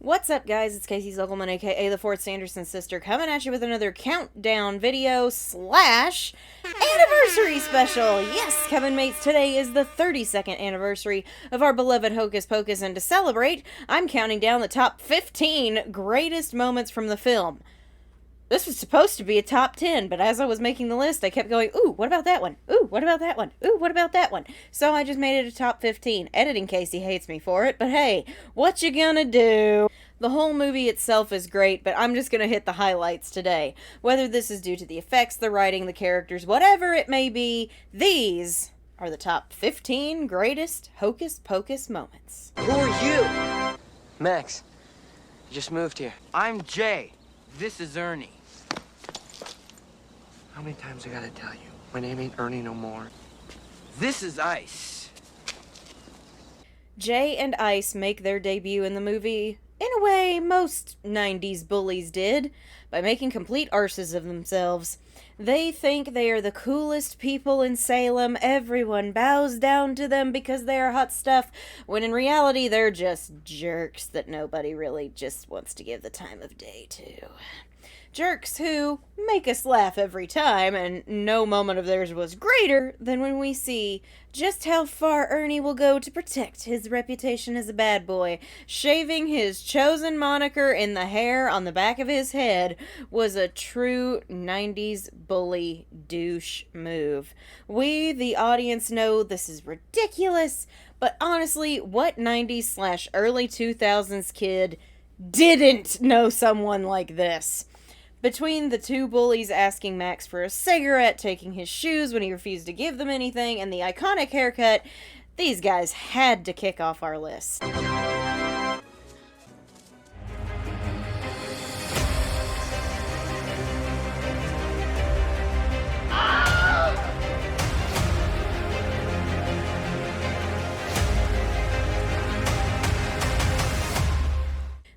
What's up, guys? It's Casey Zuckelman, aka the fourth Sanderson sister, coming at you with another countdown video / anniversary special. Yes, Kevin Mates, today is the 32nd anniversary of our beloved Hocus Pocus, and to celebrate, I'm counting down the top 15 greatest moments from the film. This was supposed to be a top 10, but as I was making the list, I kept going, ooh, what about that one? Ooh, what about that one? Ooh, what about that one? So I just made it a top 15. Editing Casey hates me for it, but hey, what you gonna do? The whole movie itself is great, but I'm just gonna hit the highlights today. Whether this is due to the effects, the writing, the characters, whatever it may be, these are the top 15 greatest Hocus Pocus moments. Who are you? Max, you just moved here. I'm Jay. This is Ernie. How many times I gotta tell you? My name ain't Ernie no more. This is Ice. Jay and Ice make their debut in the movie in a way most 90s bullies did, by making complete arses of themselves. They think they are the coolest people in Salem. Everyone bows down to them because they are hot stuff, when in reality they're just jerks that nobody really just wants to give the time of day to. Jerks who make us laugh every time, and no moment of theirs was greater than when we see just how far Ernie will go to protect his reputation as a bad boy. Shaving his chosen moniker in the hair on the back of his head was a true 90s bully douche move. We, the audience, know this is ridiculous, but honestly, what 90s / early 2000s kid didn't know someone like this? Between the two bullies asking Max for a cigarette, taking his shoes when he refused to give them anything, and the iconic haircut, these guys had to kick off our list.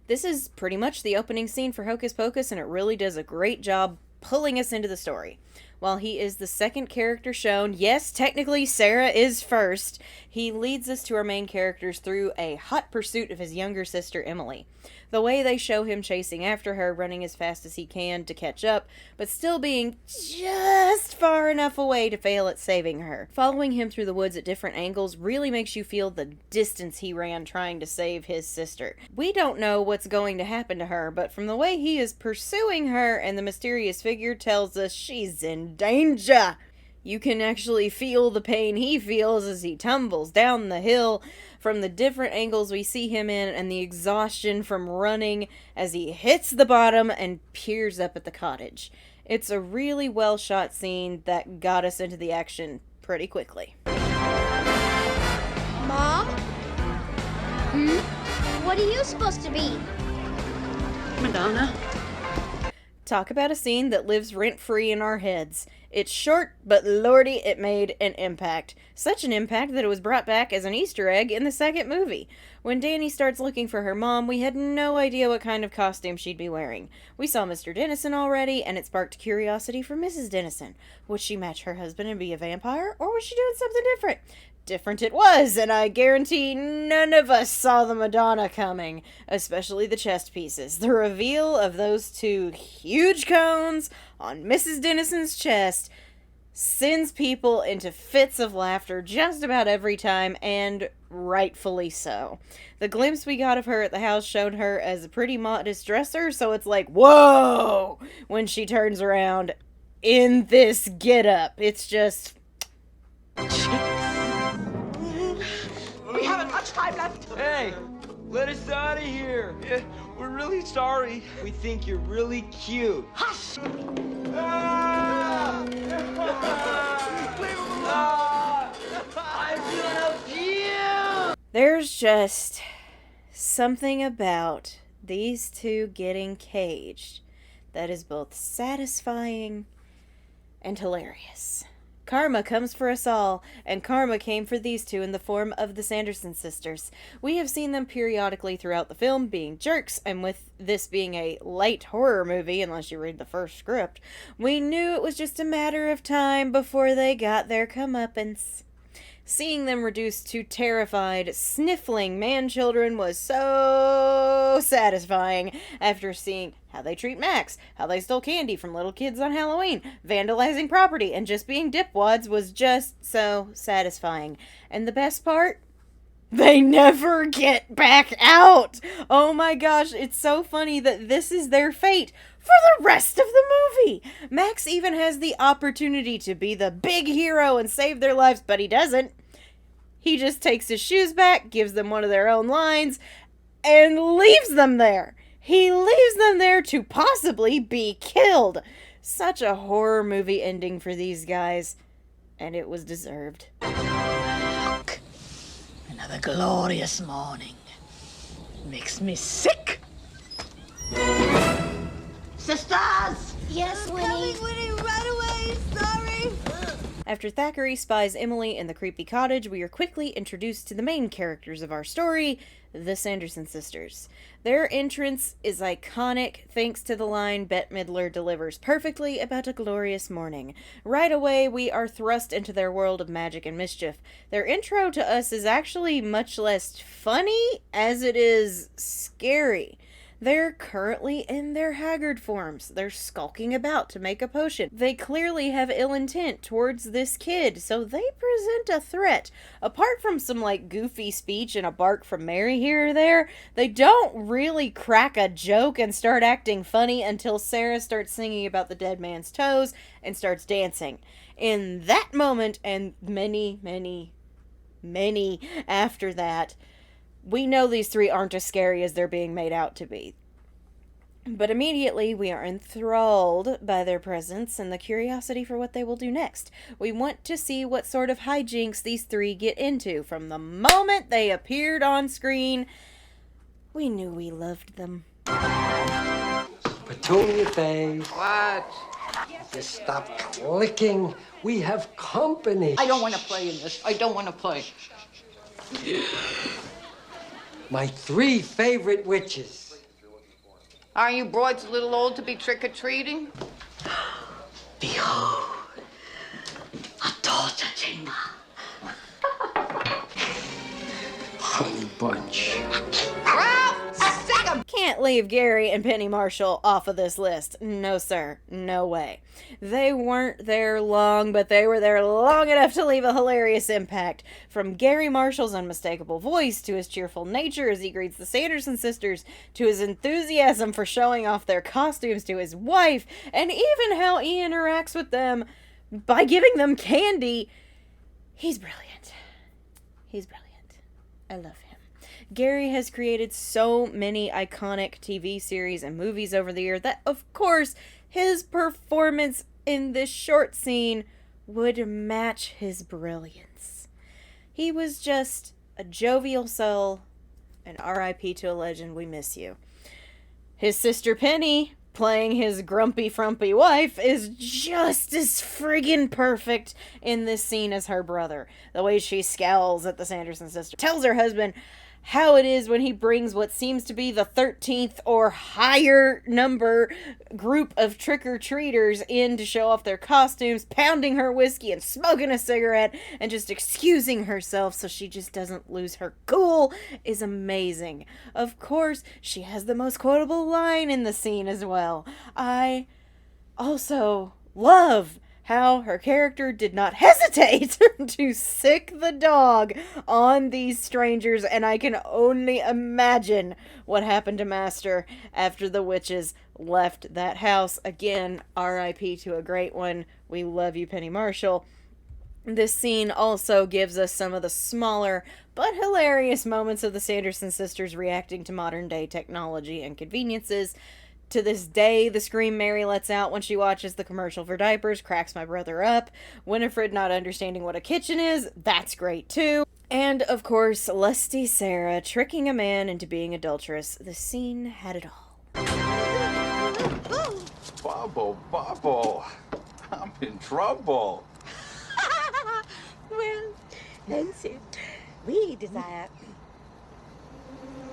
This is pretty much the opening scene for Hocus Pocus, and it really does a great job pulling us into the story. While he is the second character shown, yes, technically Sarah is first, he leads us to our main characters through a hot pursuit of his younger sister, Emily. The way they show him chasing after her, running as fast as he can to catch up, but still being just far enough away to fail at saving her. Following him through the woods at different angles really makes you feel the distance he ran trying to save his sister. We don't know what's going to happen to her, but from the way he is pursuing her, and the mysterious figure tells us she's in danger. You can actually feel the pain he feels as he tumbles down the hill from the different angles we see him in, and the exhaustion from running as he hits the bottom and peers up at the cottage. It's a really well shot scene that got us into the action pretty quickly. Mom? What are you supposed to be? Madonna. Talk about a scene that lives rent-free in our heads. It's short, but lordy, it made an impact. Such an impact that it was brought back as an Easter egg in the second movie. When Danny starts looking for her mom, we had no idea what kind of costume she'd be wearing. We saw Mr. Dennison already, and it sparked curiosity for Mrs. Dennison. Would she match her husband and be a vampire, or was she doing something different? Different it was, and I guarantee none of us saw the Madonna coming, especially the chest pieces. The reveal of those two huge cones on Mrs. Dennison's chest sends people into fits of laughter just about every time, and rightfully so. The glimpse we got of her at the house showed her as a pretty modest dresser, so it's like, whoa, when she turns around in this getup. It's just... We haven't much time left. Hey, let us out of here. Yeah, we're really sorry. We think you're really cute. Hush! I'm gonna puke! There's just something about these two getting caged that is both satisfying and hilarious. Karma comes for us all, and karma came for these two in the form of the Sanderson Sisters. We have seen them periodically throughout the film being jerks, and with this being a light horror movie, unless you read the first script, we knew it was just a matter of time before they got their comeuppance. Seeing them reduced to terrified, sniffling man-children was so satisfying after seeing how they treat Max, how they stole candy from little kids on Halloween, vandalizing property, and just being dipwads was just so satisfying. And the best part? They never get back out! Oh my gosh, it's so funny that this is their fate for the rest of the movie! Max even has the opportunity to be the big hero and save their lives, but he doesn't. He just takes his shoes back, gives them one of their own lines, and leaves them there. He leaves them there to possibly be killed. Such a horror movie ending for these guys. And it was deserved. Another glorious morning. Makes me sick. Sisters! Yes, Winnie. Winnie, right away. Sorry. After Thackeray spies Emily in the creepy cottage, we are quickly introduced to the main characters of our story, the Sanderson Sisters. Their entrance is iconic thanks to the line Bette Midler delivers perfectly about a glorious morning. Right away, we are thrust into their world of magic and mischief. Their intro to us is actually much less funny as it is scary. They're currently in their haggard forms. They're skulking about to make a potion. They clearly have ill intent towards this kid, so they present a threat. Apart from some, goofy speech and a bark from Mary here or there, they don't really crack a joke and start acting funny until Sarah starts singing about the dead man's toes and starts dancing. In that moment, and many, many, many after that, we know these three aren't as scary as they're being made out to be. But immediately we are enthralled by their presence and the curiosity for what they will do next. We want to see what sort of hijinks these three get into. From the moment they appeared on screen, we knew we loved them. Petunia face. What? Just stop clicking. We have company. I don't want to play in this. I don't want to play. My three favorite witches. Are you broads a little old to be trick-or-treating? Behold, A torture chamber. Honey Bunch. Can't leave Gary and Penny Marshall off of this list. No, sir. No way. They weren't there long, but they were there long enough to leave a hilarious impact. From Gary Marshall's unmistakable voice, to his cheerful nature as he greets the Sanderson sisters, to his enthusiasm for showing off their costumes to his wife, and even how he interacts with them by giving them candy. He's brilliant. He's brilliant. I love him. Gary has created so many iconic TV series and movies over the year that, of course, his performance in this short scene would match his brilliance. He was just a jovial soul, and R.I.P. to a legend. We miss you. His sister Penny, playing his grumpy, frumpy wife, is just as friggin' perfect in this scene as her brother. The way she scowls at the Sanderson sister, tells her husband how it is when he brings what seems to be the 13th or higher number group of trick-or-treaters in to show off their costumes, pounding her whiskey and smoking a cigarette and just excusing herself so she just doesn't lose her cool is amazing. Of course, she has the most quotable line in the scene as well. I also love how her character did not hesitate to sick the dog on these strangers, and I can only imagine what happened to Master after the witches left that house. Again, R.I.P. to a great one. We love you, Penny Marshall. This scene also gives us some of the smaller but hilarious moments of the Sanderson sisters reacting to modern day technology and conveniences. To this day, the scream Mary lets out when she watches the commercial for diapers cracks my brother up. Winifred not understanding what a kitchen is, that's great too. And, of course, lusty Sarah tricking a man into being adulterous. The scene had it all. Bubble, I'm in trouble. Well, Nancy, we desire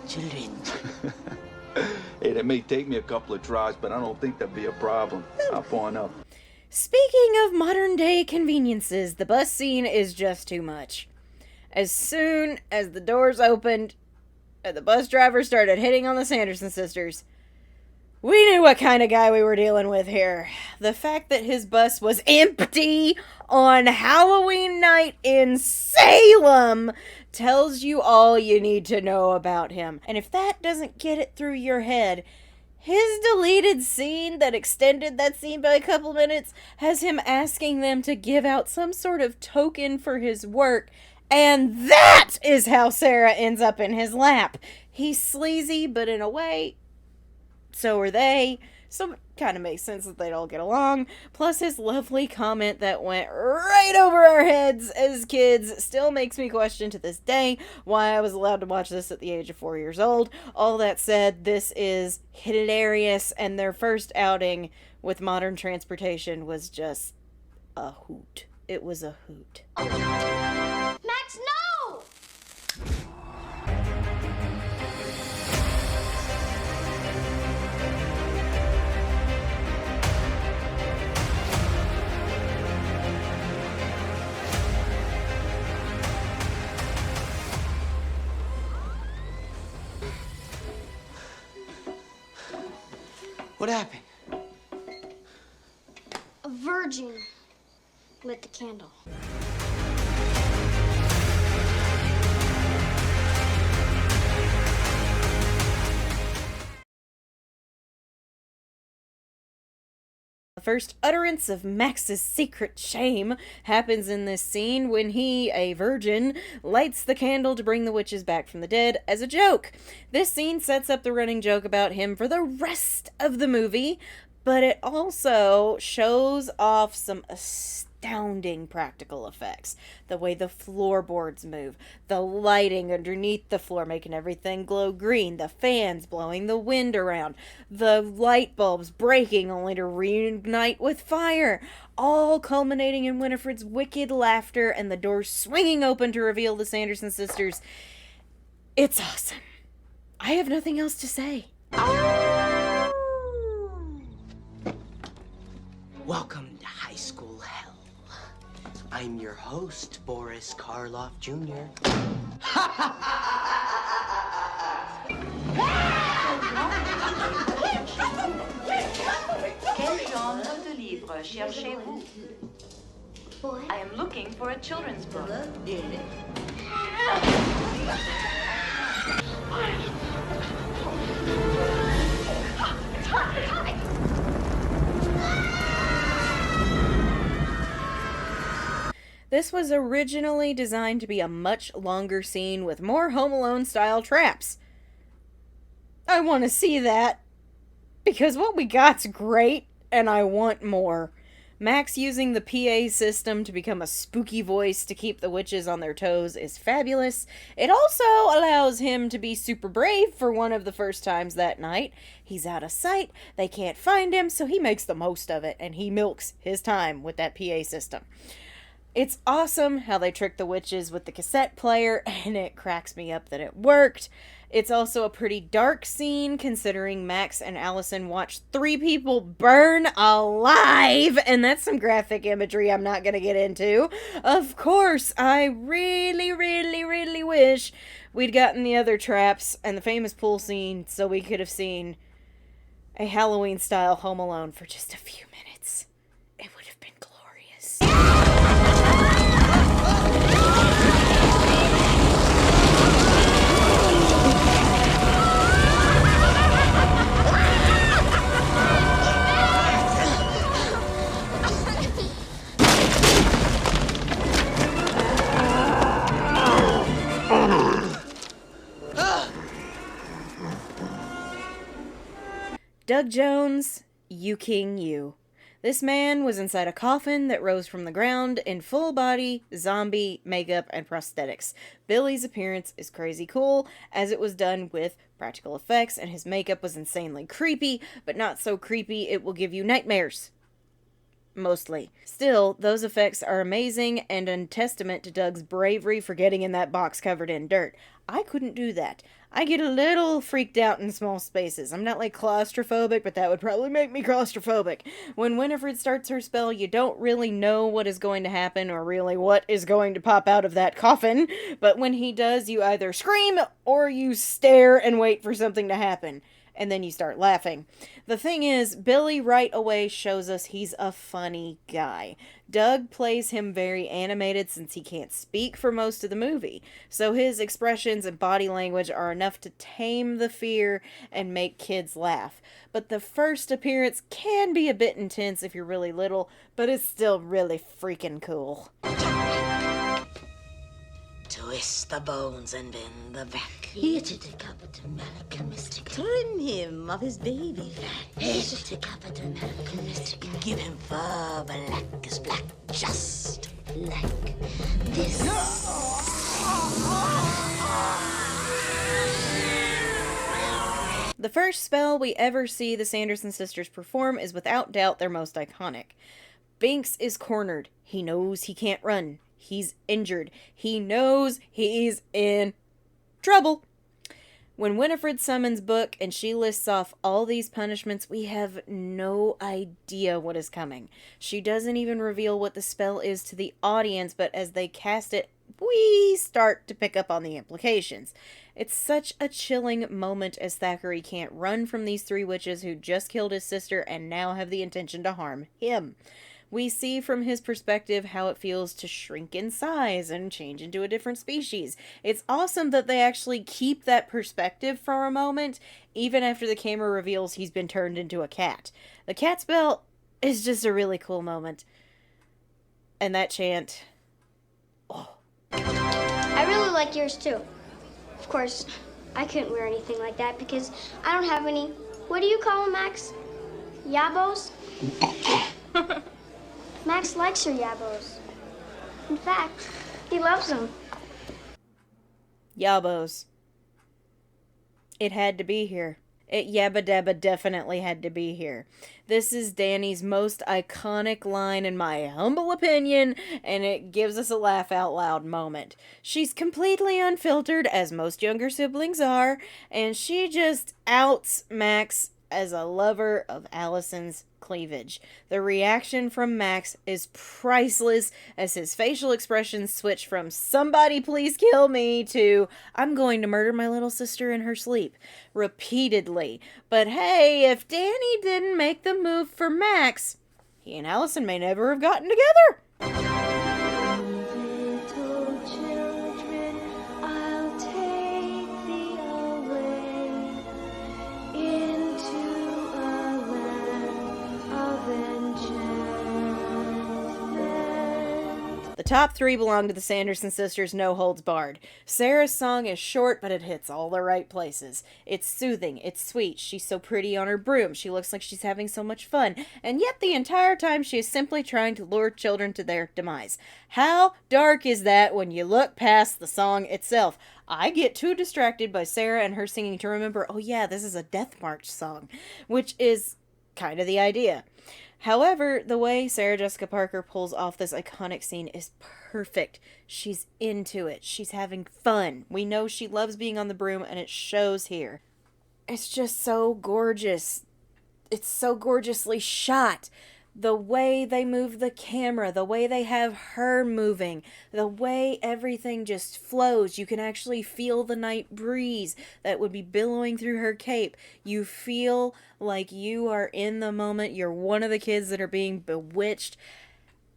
children. Hey, that may take me a couple of tries, but I don't think that'd be a problem. I'll pawn up. Speaking of modern day conveniences, the bus scene is just too much. As soon as the doors opened and the bus driver started hitting on the Sanderson sisters, we knew what kind of guy we were dealing with here. The fact that his bus was empty on Halloween night in Salem tells you all you need to know about him. And if that doesn't get it through your head, his deleted scene that extended that scene by a couple minutes has him asking them to give out some sort of token for his work. And that is how Sarah ends up in his lap. He's sleazy, but in a way, so are they. So it kind of makes sense that they'd all get along. Plus his lovely comment that went right over our heads as kids still makes me question to this day why I was allowed to watch this at the age of 4 years old. All that said, this is hilarious, and their first outing with modern transportation was just a hoot. It was a hoot. Max, no! What happened? A virgin lit the candle. The first utterance of Max's secret shame happens in this scene when he, a virgin, lights the candle to bring the witches back from the dead as a joke. This scene sets up the running joke about him for the rest of the movie, but it also shows off some astounding practical effects. The way the floorboards move, the lighting underneath the floor making everything glow green, the fans blowing the wind around, the light bulbs breaking only to reignite with fire, all culminating in Winifred's wicked laughter and the doors swinging open to reveal the Sanderson sisters. It's awesome. I have nothing else to say. Welcome to high school hell. I'm your host, Boris Karloff Jr. Quel genre de livre cherchez-vous? Boy. I am looking for a children's book. This was originally designed to be a much longer scene with more Home Alone style traps. I want to see that, because what we got's great, and I want more. Max using the PA system to become a spooky voice to keep the witches on their toes is fabulous. It also allows him to be super brave for one of the first times that night. He's out of sight, they can't find him, so he makes the most of it, and he milks his time with that PA system. It's awesome how they tricked the witches with the cassette player, and it cracks me up that it worked. It's also a pretty dark scene, considering Max and Allison watched 3 people burn alive, and that's some graphic imagery I'm not going to get into. Of course, I really, really, really wish we'd gotten the other traps and the famous pool scene so we could have seen a Halloween-style Home Alone for just a few minutes. It would have been glorious. Doug Jones, you king you. This man was inside a coffin that rose from the ground in full body, zombie, makeup, and prosthetics. Billy's appearance is crazy cool, as it was done with practical effects, and his makeup was insanely creepy, but not so creepy it will give you nightmares. Mostly. Still, those effects are amazing and a testament to Doug's bravery for getting in that box covered in dirt. I couldn't do that. I get a little freaked out in small spaces. I'm not like claustrophobic, but that would probably make me claustrophobic. When Winifred starts her spell, you don't really know what is going to happen or really what is going to pop out of that coffin. But when he does, you either scream or you stare and wait for something to happen. And then you start laughing. The thing is, Billy right away shows us he's a funny guy. Doug plays him very animated since he can't speak for most of the movie. So his expressions and body language are enough to tame the fear and make kids laugh. But the first appearance can be a bit intense if you're really little, but it's still really freaking cool. Twist the bones and bend the back. Here to decapitate America Mystica. Trim him of his baby fat. Here to decapitate America Mystica. Give him fur black as black, just like this. The first spell we ever see the Sanderson sisters perform is without doubt their most iconic. Binks is cornered. He knows he can't run. He's injured. He knows he's in trouble. When Winifred summons Book and she lists off all these punishments, we have no idea what is coming. She doesn't even reveal what the spell is to the audience, but as they cast it, we start to pick up on the implications. It's such a chilling moment as Thackeray can't run from these three witches who just killed his sister and now have the intention to harm him. We see from his perspective how it feels to shrink in size and change into a different species. It's awesome that they actually keep that perspective for a moment, even after the camera reveals he's been turned into a cat. The cat spell is just a really cool moment. And that chant... oh. I really like yours too. Of course, I couldn't wear anything like that because I don't have any... What do you call them, Max? Yabos? Max likes her Yabos. In fact, he loves them. Yabos. It had to be here. It yabba dabba definitely had to be here. This is Danny's most iconic line in my humble opinion, and it gives us a laugh out loud moment. She's completely unfiltered, as most younger siblings are, and she just outs Max as a lover of Allison's cleavage. The reaction from Max is priceless as his facial expressions switch from "somebody please kill me" to "I'm going to murder my little sister in her sleep" repeatedly. But hey, if Danny didn't make the move for Max, he and Allison may never have gotten together. The top three belong to the Sanderson sisters, no holds barred. Sarah's song is short, but it hits all the right places. It's soothing, it's sweet, she's so pretty on her broom, she looks like she's having so much fun, and yet the entire time she is simply trying to lure children to their demise. How dark is that when you look past the song itself? I get too distracted by Sarah and her singing to remember, oh yeah, this is a Death March song, which is kind of the idea. However, the way Sarah Jessica Parker pulls off this iconic scene is perfect. She's into it. She's having fun. We know she loves being on the broom, and it shows here. It's just so gorgeous. It's so gorgeously shot. The way they move the camera, the way they have her moving, the way everything just flows. You can actually feel the night breeze that would be billowing through her cape. You feel like you are in the moment. You're one of the kids that are being bewitched.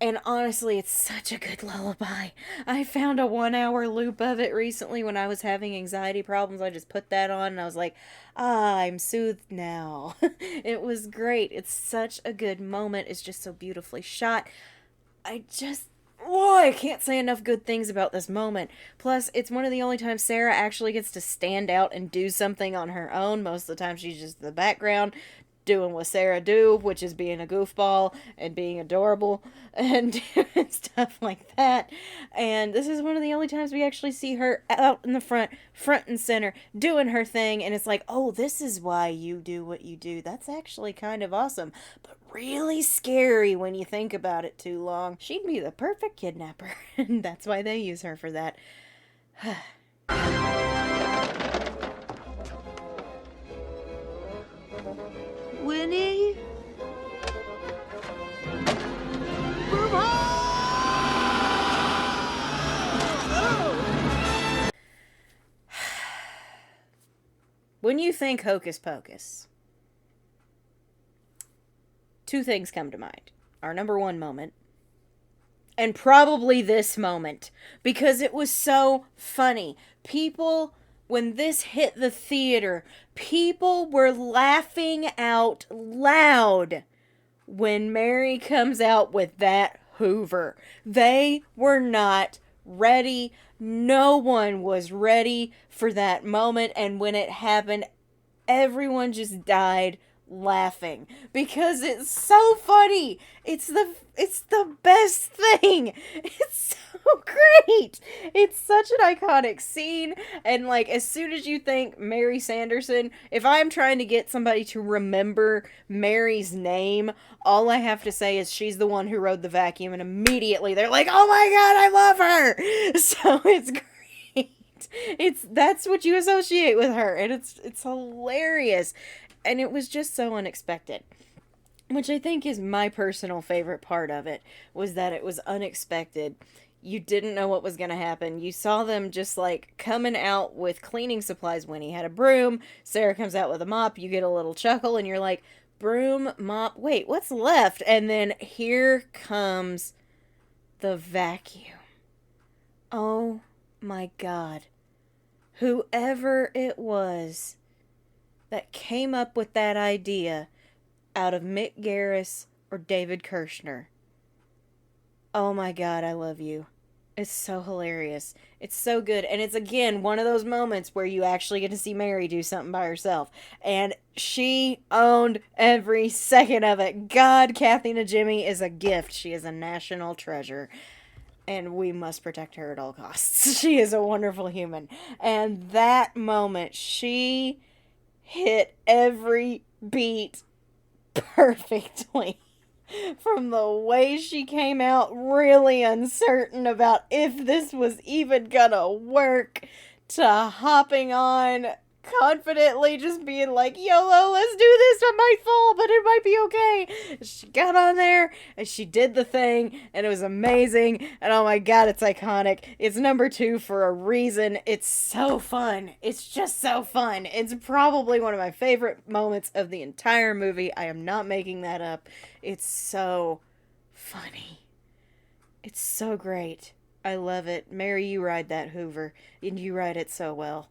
And honestly, it's such a good lullaby. I found a 1-hour loop of it recently when I was having anxiety problems. I just put that on and I was like, I'm soothed now. It was great. It's such a good moment. It's just so beautifully shot. I can't say enough good things about this moment. Plus, it's one of the only times Sarah actually gets to stand out and do something on her own. Most of the time she's just in the background, doing what Sarah do, which is being a goofball and being adorable and doing stuff like that. And this is one of the only times we actually see her out in the front and center, doing her thing. And it's like, oh, this is why you do what you do. That's actually kind of awesome, but really scary when you think about it too long. She'd be the perfect kidnapper, and that's why they use her for that. Harmony. When you think Hocus Pocus, two things come to mind. Our number one moment, and probably this moment, because it was so funny. People, when this hit the theater, people were laughing out loud when Mary comes out with that Hoover. They were not ready. No one was ready for that moment, and when it happened, everyone just died laughing because it's so funny. It's the best thing. It's so great. It's such an iconic scene, and like as soon as you think Mary Sanderson, if I'm trying to get somebody to remember Mary's name, all I have to say is she's the one who rode the vacuum, and immediately they're like, "Oh my god, I love her." So it's great. That's what you associate with her, and it's hilarious. And it was just so unexpected, which I think is my personal favorite part of it, was that it was unexpected. You didn't know what was going to happen. You saw them just like coming out with cleaning supplies. Winnie had a broom. Sarah comes out with a mop. You get a little chuckle and you're like, broom, mop, wait, what's left? And then here comes the vacuum. Oh my God. Whoever it was that came up with that idea out of Mick Garris or David Kirshner. Oh my God, I love you. It's so hilarious. It's so good. And it's, again, one of those moments where you actually get to see Mary do something by herself. And she owned every second of it. God, Kathy Najimy is a gift. She is a national treasure. And we must protect her at all costs. She is a wonderful human. And that moment, she hit every beat perfectly. From the way she came out really uncertain about if this was even gonna work, to hopping on confidently just being like, YOLO, let's do this, I might fall, but it might be okay. She got on there, and she did the thing, and it was amazing, and oh my God, it's iconic. It's number 2 for a reason. It's so fun. It's just so fun. It's probably one of my favorite moments of the entire movie. I am not making that up. It's so funny. It's so great. I love it. Mary, you ride that Hoover, and you ride it so well.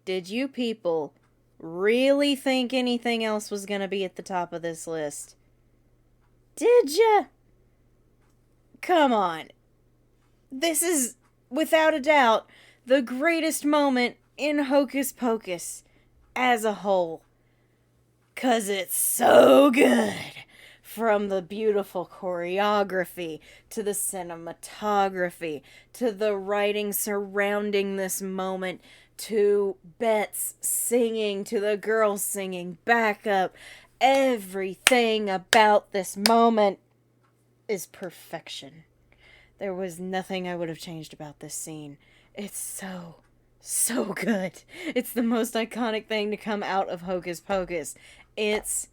Did you people really think anything else was going to be at the top of this list? Did ya? Come on. This is, without a doubt, the greatest moment in Hocus Pocus as a whole. 'Cause it's so good. From the beautiful choreography, to the cinematography, to the writing surrounding this moment, to Bet's singing, to the girls singing backup. Everything about this moment is perfection. There was nothing I would have changed about this scene. It's so good. It's the most iconic thing to come out of Hocus Pocus. It's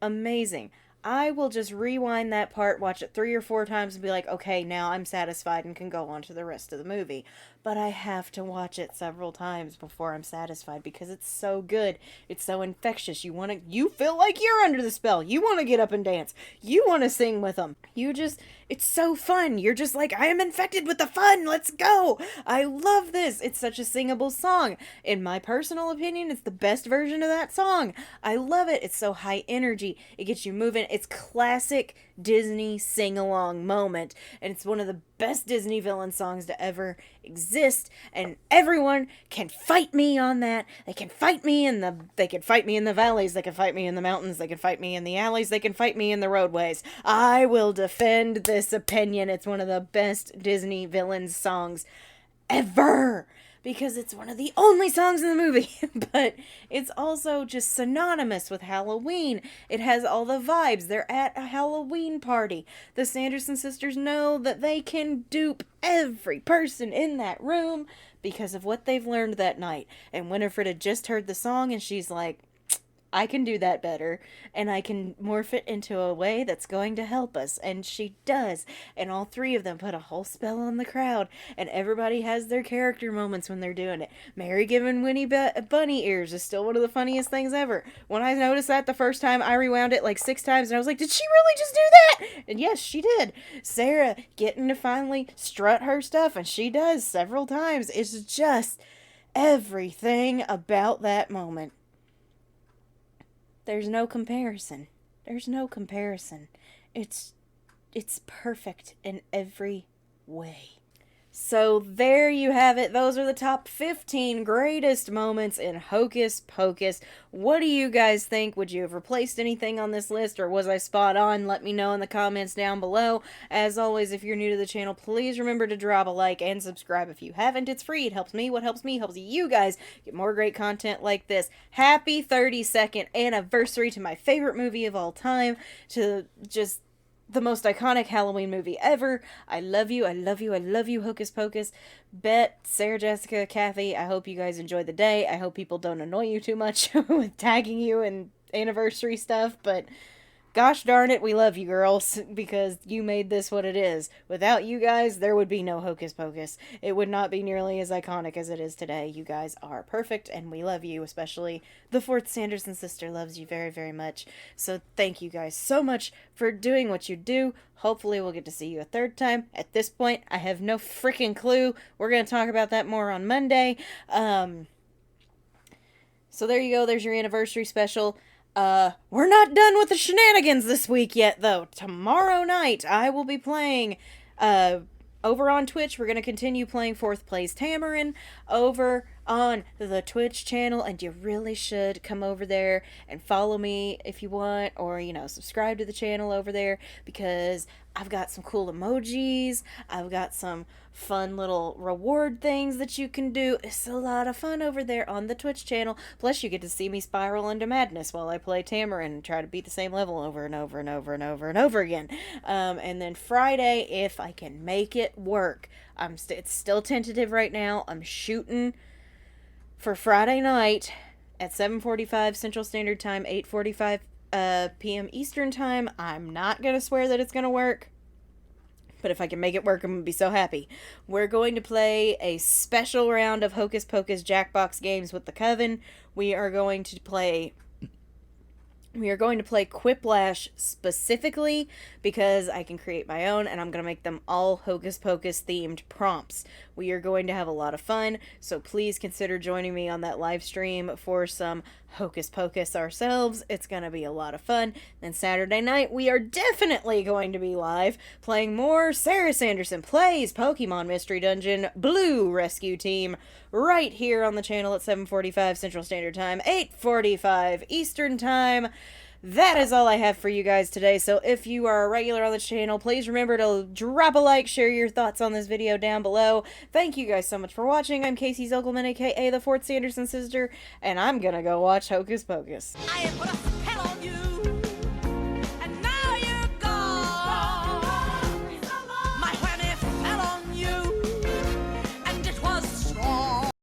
amazing. I will just rewind that part, watch it 3 or 4 times, and be like, okay, now I'm satisfied and can go on to the rest of the movie. But I have to watch it several times before I'm satisfied because it's so good. It's so infectious. You feel like you're under the spell. You want to get up and dance. You want to sing with them. It's so fun. You're just like, I am infected with the fun. Let's go. I love this. It's such a singable song. In my personal opinion, it's the best version of that song. I love it. It's so high energy. It gets you moving. It's classic Disney sing-along moment, and it's one of the best Disney villain songs to ever exist, and everyone can fight me on that. They can fight me in the valleys, they can fight me in the mountains, they can fight me in the alleys, they can fight me in the roadways. I will defend this opinion. It's one of the best Disney villain songs ever, because it's one of the only songs in the movie, but it's also just synonymous with Halloween. It has all the vibes. They're at a Halloween party. The Sanderson sisters know that they can dupe every person in that room because of what they've learned that night. And Winifred had just heard the song, and she's like, I can do that better, and I can morph it into a way that's going to help us. And she does. And all three of them put a whole spell on the crowd, and everybody has their character moments when they're doing it. Mary giving Winnie bunny ears is still one of the funniest things ever. When I noticed that the first time, I rewound it like 6 times, and I was like, did she really just do that? And yes, she did. Sarah getting to finally strut her stuff, and she does several times. It's just everything about that moment. There's no comparison. There's no comparison. It's perfect in every way. So there you have it. Those are the top 15 greatest moments in Hocus Pocus. What do you guys think? Would you have replaced anything on this list, or was I spot on? Let me know in the comments down below. As always, if you're new to the channel, please remember to drop a like and subscribe if you haven't. It's free. It helps me. What helps me helps you guys get more great content like this. Happy 32nd anniversary to my favorite movie of all time, to just the most iconic Halloween movie ever. I love you, I love you, I love you, Hocus Pocus. Bet, Sarah, Jessica, Kathy, I hope you guys enjoy the day. I hope people don't annoy you too much with tagging you and anniversary stuff, but gosh darn it, we love you girls, because you made this what it is. Without you guys, there would be no Hocus Pocus. It would not be nearly as iconic as it is today. You guys are perfect, and we love you, especially the 4th Sanderson sister loves you very, very much. So thank you guys so much for doing what you do. Hopefully we'll get to see you a 3rd time. At this point, I have no freaking clue. We're going to talk about that more on Monday. So there you go. There's your anniversary special. We're not done with the shenanigans this week yet, though. Tomorrow night, I will be playing, over on Twitch. We're going to continue playing 4th Place Tamarin over on the Twitch channel, and you really should come over there and follow me if you want, or, you know, subscribe to the channel over there, because I've got some cool emojis, I've got some fun little reward things that you can do. It's a lot of fun over there on the Twitch channel. Plus, you get to see me spiral into madness while I play Tamarin and try to beat the same level over and over and over and over and over again. And then Friday, if I can make it work, it's still tentative right now. I'm shooting for Friday night at 7:45 Central Standard Time, 8:45 p.m. Eastern Time. I'm not going to swear that it's going to work, but if I can make it work, I'm going to be so happy. We're going to play a special round of Hocus Pocus Jackbox games with the Coven. We are going to play Quiplash specifically because I can create my own, and I'm going to make them all Hocus Pocus themed prompts. We are going to have a lot of fun, so please consider joining me on that live stream for some Hocus Pocus ourselves. It's going to be a lot of fun. Then Saturday night, we are definitely going to be live playing more Sarah Sanderson Plays Pokemon Mystery Dungeon Blue Rescue Team right here on the channel at 7:45 Central Standard Time, 8:45 Eastern Time. That is all I have for you guys today, so if you are a regular on the channel, please remember to drop a like, share your thoughts on this video down below. Thank you guys so much for watching. I'm Casey Zogelman, aka the 4th Sanderson Sister, and I'm gonna go watch Hocus Pocus. I have put a spell on you.